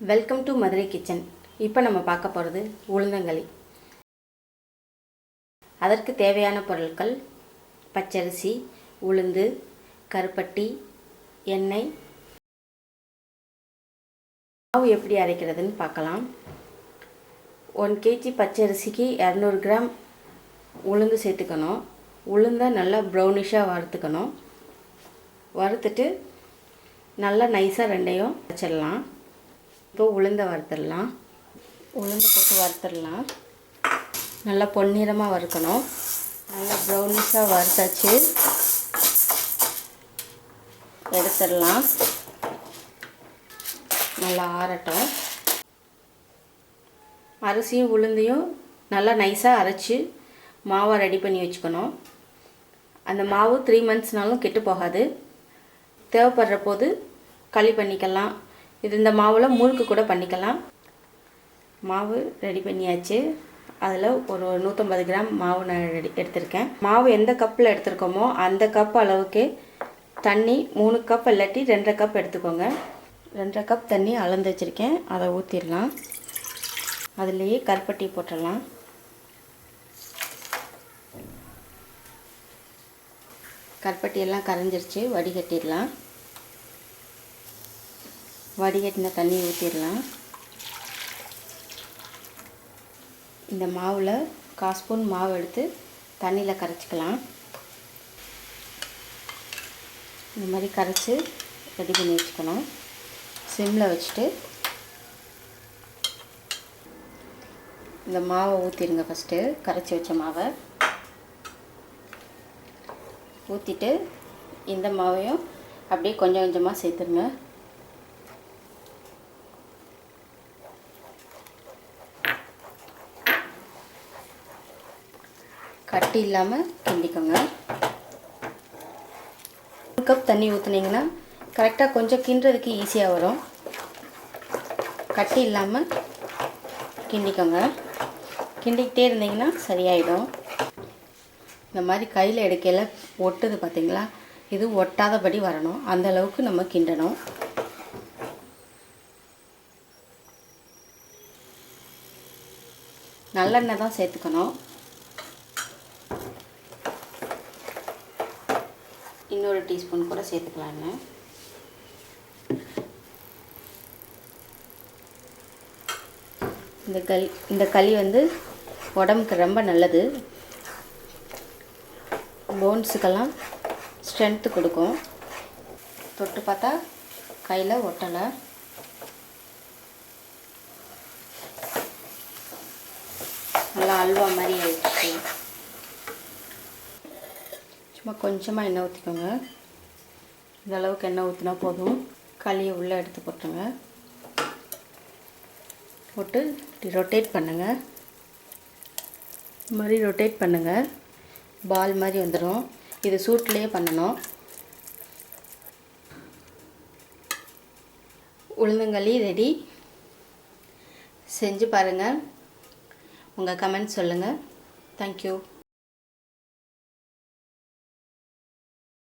Welcome to Madurai kitchen. இப்போ நம்ம பார்க்க போகிறது உளுந்தங்களி. அதற்கு தேவையான பொருட்கள் பச்சரிசி, உளுந்து, கருப்பட்டி, எண்ணெய். மாவு எப்படி அரைக்கிறதுன்னு பார்க்கலாம். 1 kg பச்சரிசிக்கு 200 கிராம் உளுந்து சேர்த்துக்கணும். உளுந்தை நல்லா ப்ரௌனிஷாக வறுத்துக்கணும். வறுத்துட்டு நல்லா நைஸாக ரெண்டையும் வச்சிடலாம். இப்போ உளுந்தை வறுத்துடலாம். உளுந்து போட்டு வறுத்துடலாம். நல்லா பொன்னிறமாக வறுக்கணும். நல்லா ப்ரௌனிஷாக வறுத்தாச்சு, எடுத்துடலாம். நல்லா ஆறட்டும். அரிசியும் உளுந்தையும் நல்லா நைஸாக அரைச்சி மாவை ரெடி பண்ணி வச்சுக்கணும். அந்த மாவு 3 monthsனாலும் கெட்டு போகாது. தேவைப்படுற போது களி பண்ணிக்கலாம். இந்த மாவில் முறுக்கு கூட பண்ணிக்கலாம். மாவு ரெடி பண்ணியாச்சு. அதில் ஒரு 150 கிராம் மாவு நான் எடுத்திருக்கேன். மாவு எந்த கப்பில் எடுத்துருக்கோமோ அந்த கப் அளவுக்கு தண்ணி 3 கப் இல்லாட்டி 2.5 கப் எடுத்துக்கோங்க. 2.5 கப் தண்ணி அளந்து வச்சுருக்கேன். அதை ஊற்றிடலாம். அதுலேயே கருப்பட்டி போட்டுடலாம். கருப்பட்டியெல்லாம் கரைஞ்சிருச்சு, வடிகட்டிடலாம். வடிகட்டின தண்ணி ஊற்றிடலாம். இந்த மாவில் 1/4 ஸ்பூன் மாவு எடுத்து தண்ணியில் கரைச்சிக்கலாம். இந்த மாதிரி கரைச்சி ரெடி பண்ணி வச்சுக்கணும். சிம்மில் வச்சுட்டு இந்த மாவை ஊற்றிடுங்க. ஃபஸ்ட்டு கரைச்சி வச்ச மாவை ஊற்றிட்டு இந்த மாவையும் அப்படியே கொஞ்சம் கொஞ்சமாக சேர்த்துருங்க. கட்டி இல்லாமல் கிண்டிக்கோங்க. 1 கப் தண்ணி ஊற்றுனீங்கன்னா கரெக்டாக கொஞ்சம் கிண்டுறதுக்கு ஈஸியாக வரும். கட்டி இல்லாமல் கிண்டிக்கோங்க. கிண்டிக்கிட்டே இருந்தீங்கன்னா சரியாயிடும். இந்த மாதிரி கையில் எடுக்கையில் ஒட்டுது பார்த்தீங்களா? இது ஒட்டாதபடி வரணும். அந்த அளவுக்கு நம்ம கிண்டணும். நல்லெண்ணெய் தான் சேர்த்துக்கணும். இன்னொரு டீஸ்பூன் கூட சேர்த்துக்கலான்னு. இந்த களி உடம்புக்கு ரொம்ப நல்லது. போன்ஸுக்கெல்லாம் ஸ்ட்ரென்த்து கொடுக்கும். தொட்டு பார்த்தா கையில் ஒட்டலை. நல்லா அல்வா மாதிரி ஆயிடுச்சு. சும்மா கொஞ்சமாக எண்ணெய் ஊற்றிக்கோங்க. இந்த அளவுக்கு எண்ணெய் ஊற்றினா போதும். களியை உள்ளே எடுத்து போட்டுருங்க. போட்டு ரொட்டேட் பண்ணுங்கள். இந்த மாதிரி ரொட்டேட் பண்ணுங்கள். பால் மாதிரி வந்துடும். இது சூட்லேயே பண்ணணும். உளுந்தங்களி ரெடி. செஞ்சு பாருங்கள். உங்கள் கமெண்ட் சொல்லுங்கள். தேங்க்யூ.